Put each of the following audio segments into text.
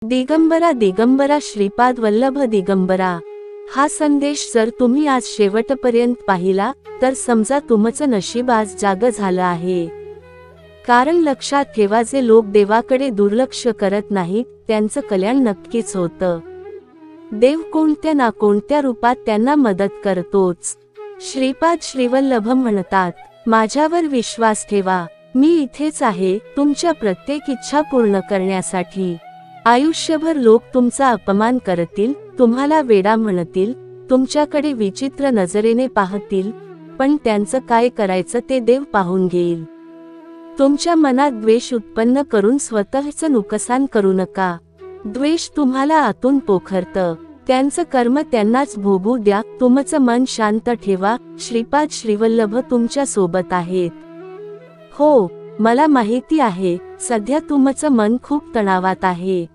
दिगंबरा दिगंबरा श्रीपाद वल्लभ दिगंबरा। हा संदेश जर तुम्ही आज शेवटपर्यंत पाहिला तर समजा तुमचं नशीब आज जाग झालं आहे। कारण लक्षात ठेवा, जे लोक देवाकडे दुर्लक्ष करत नाहीत त्यांचं कल्याण नक्कीच होतं। देव कोणत्या ना कोणत्या रूपात त्यांना मदत करतोच। श्रीपाद श्रीवल्लभ म्हणतात, माझ्यावर विश्वास ठेवा, मी इथेच आहे तुमच्या प्रत्येक इच्छा पूर्ण करण्यासाठी। आयुष्यभर लोक तुमचा अपमान करतील, तुम्हाला वेडा म्हणतील, तुमच्याकडे विचित्र नजरेने पाहतील, पण त्यांचं काय करायचं ते देव पाहून घेईल। तुमच्या मनात द्वेष उत्पन्न करून स्वतःचं नुकसान करू नका। द्वेष तुम्हाला आतून पोखरतं, त्यांचं कर्म त्यांनाच भोगू द्या। तुमचं मन शांत ठेवा, श्रीपाद श्रीवल्लभ तुमच्या सोबत आहेत। हो, मला माहिती आहे, सध्या तुमचं मन खूप तणावात आहे,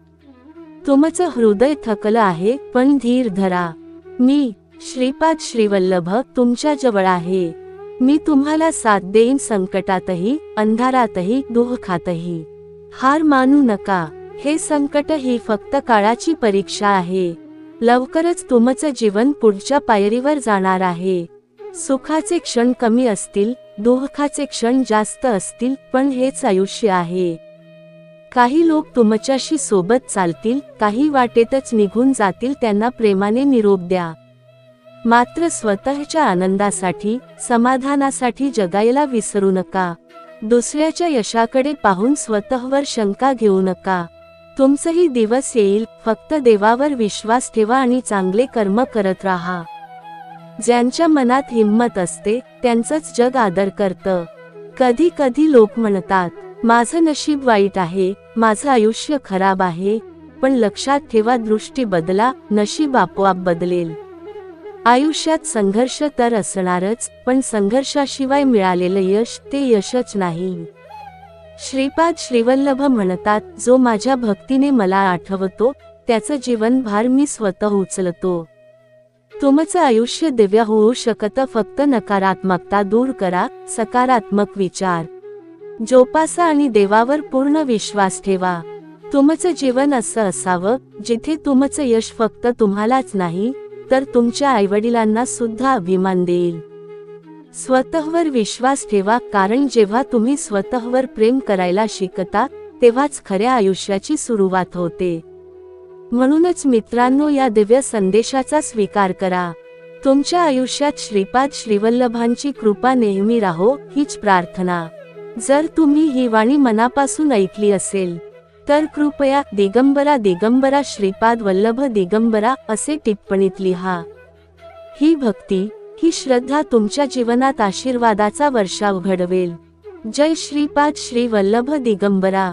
तुमचं हृदय थकलं आहे, पण धीर धरा। मी श्रीपाद श्रीवल्लभ तुमच्या जवळ आहे। मी तुम्हाला साथ देईन, संकटातही, अंधारातही, दुःखातही। हार मानू नका, हे संकट ही फक्त काळाची परीक्षा आहे। लवकरच तुमचं जीवन पुढच्या पायरीवर जाणार आहे। सुखाचे क्षण कमी असतील, दुःखाचे क्षण जास्त असतील, पण हेच आयुष्य आहे। काही लोक तुमच्याशी सोबत चालतील, काही वाटेतच निघून जातील, त्यांना प्रेमाने निरोप द्या। मात्र स्वतःच्या आनंदासाठी, समाधानासाठी जगायला विसरू नका। दुसऱ्याच्या यशाकडे पाहून स्वतःवर शंका घेऊ नका। तुमचंही दिवस येईल, फक्त देवावर विश्वास ठेवा आणि चांगले कर्म करत राहा। ज्यांच्या मनात हिम्मत असते त्यांचंच जग आदर करतं। कधी कधी लोक म्हणतात, माझं नशीब वाईट आहे, माझं आयुष्य खराब आहे, पण लक्षात ठेवा, दृष्टी बदला, नशीब आपोआप बदलेल। आयुष्यात संघर्ष तर असणारच, पण संघर्षाशिवाय मिळालेलं यश ते यशच नाही। श्रीपाद श्रीवल्लभ म्हणतात, जो माझ्या भक्तीने मला आठवतो त्याचं जीवनभार मी स्वतः उचलतो। तुमचं आयुष्य दिव्य होऊ शकतं, फक्त नकारात्मकता दूर करा, सकारात्मक विचार जोपासा आणि देवावर पूर्ण विश्वास ठेवा। तुमचं जीवन असं असावं जिथे तुमचं यश फक्त तुम्हालाच नाही तर तुमच्या आईवडिलांना सुद्धा अभिमान देईल। स्वतःवर विश्वास ठेवा, कारण जेव्हा तुम्ही स्वतःवर प्रेम करायला शिकता तेव्हाच खऱ्या आयुष्याची सुरुवात होते। म्हणूनच मित्रांनो, या दिव्य संदेशाचा स्वीकार करा। तुमच्या आयुष्यात श्रीपाद श्रीवल्लभांची कृपा नेहमी राहो, हीच प्रार्थना। जर तुम्ही ही वाणी मनापासून ऐकली असेल तर कृपया दिगंबरा दिगंबरा श्रीपाद वल्लभ दिगंबरा असे टिप्पणीत लिहा। ही भक्ती, ही श्रद्धा तुमच्या जीवनात आशीर्वादाचा वर्षाव घडवेल। जय श्रीपाद श्री वल्लभ दिगंबरा।